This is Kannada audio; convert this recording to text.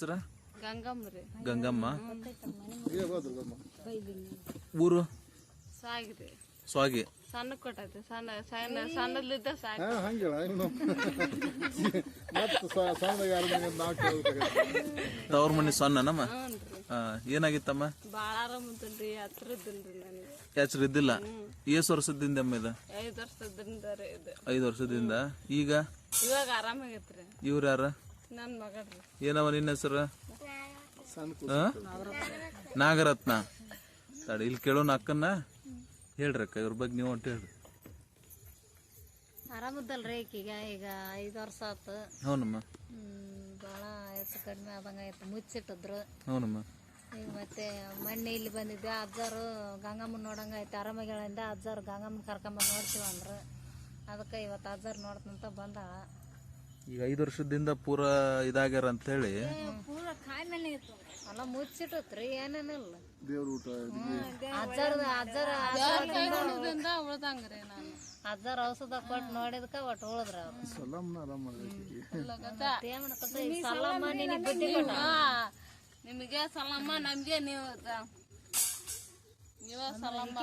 ಹೆಸರ ಗಂಗಮ್ರಿ ಗಂಗಮ್ಮ. ಊರು ಸಾಗಿರಿ ಸ್ವಾಗಿ. ಸಣ್ಣ ಕೊಟ್ಟೈತಿ ಸಣ್ಣಲ್ಲಿದ್ದ ಸಾಕು. ತವ್ರ ಮನಿ ಸಣ್ಣ ನಮ್ಮ. ಏನಾಗಿತ್ತಮ್ಮ? ಬಾಳ ಆರಾಮದಲ್ರಿ, ಹತ್ರದಿಲ್ರಿ ನನಗೆ. ಹೆಸರು ಇದ್ದಿಲ್ಲ. ಎಷ್ಟು ವರ್ಷದಿಂದ ಅಮ್ಮ ಇದು? 5 ವರ್ಷದಿಂದ ರೀ ಇದು. 5 ವರ್ಷದಿಂದ. ಈಗ ಇವಾಗ ಆರಾಮಾಗೈತ್ರಿ. ಇವ್ರ ಯಾರ? ನನ್ ಮಗಳ್ರಿ. ಏನವ ನಿನ್ನ ಹೆಸರು? ನಾಗರತ್ನ. ತಡಿ ಇಲ್ಲಿ ಕೇಳೋಣ ಅಕ್ಕನ್ನ. ಹೇಳ್ರಿ ಅಕ್ಕ, ಇವ್ರ ಬಗ್ಗೆ ನೀವು ಅಂತ ಹೇಳ್ರಿ. ಆರಾಮದಲ್ರಿ ಈಗೀಗ. ಈಗ 5 ವರ್ಷ ಆತು. ಹೌನಮ್ಮ. ಭಾಳ ಹೆಚ್ಚು ಕಡಿಮೆ ಆದಂಗೆ ಆಯ್ತು. ಮುಚ್ಚಿಟ್ಟಿದ್ರು. ಹೌನಮ್ಮ. ಈಗ ಮತ್ತೆ ಮೊನ್ನೆ ಇಲ್ಲಿ ಬಂದಿದ್ದೆ. ಅಜ್ಜಾರು ಗಂಗಮ್ಮನ ನೋಡಂಗ ಐತೆ. ಆರಾಮಾಗಿಳಿಂದ ಅಜ್ಜಾರು ಗಂಗಮ್ಮನ ಕರ್ಕೊಂಬಂದು ನೋಡ್ತೀವಿ ಅಂದ್ರು. ಅದಕ್ಕೆ ಇವತ್ತು ಅಜ್ಜಾರು ನೋಡ್ತಂತ ಬಂದಾಳ. ಈಗ 5 ವರ್ಷದಿಂದ ಪೂರ ಇದಾಗ್ಯಾರ ಅಂತ ಹೇಳಿ. ಅಲ್ಲ ಮುಚ್ಚಿಟ್ಟತ್ರಿ, ಏನೇನಿಲ್ಲ. ಉಳ್ದಂಗ್ರಿ ನಾನು. ಅಜ್ಜಾರ ಔಷಧ ಕೊಟ್ಟು ನೋಡಿದ್ಕ ಒಟ್ಟು ಉಳದ್ರ ನಿಮಗೆ ಸಲಮ್ಮ, ನಮ್ಗೆ ನೀವು ಸಲಮ್ಮ.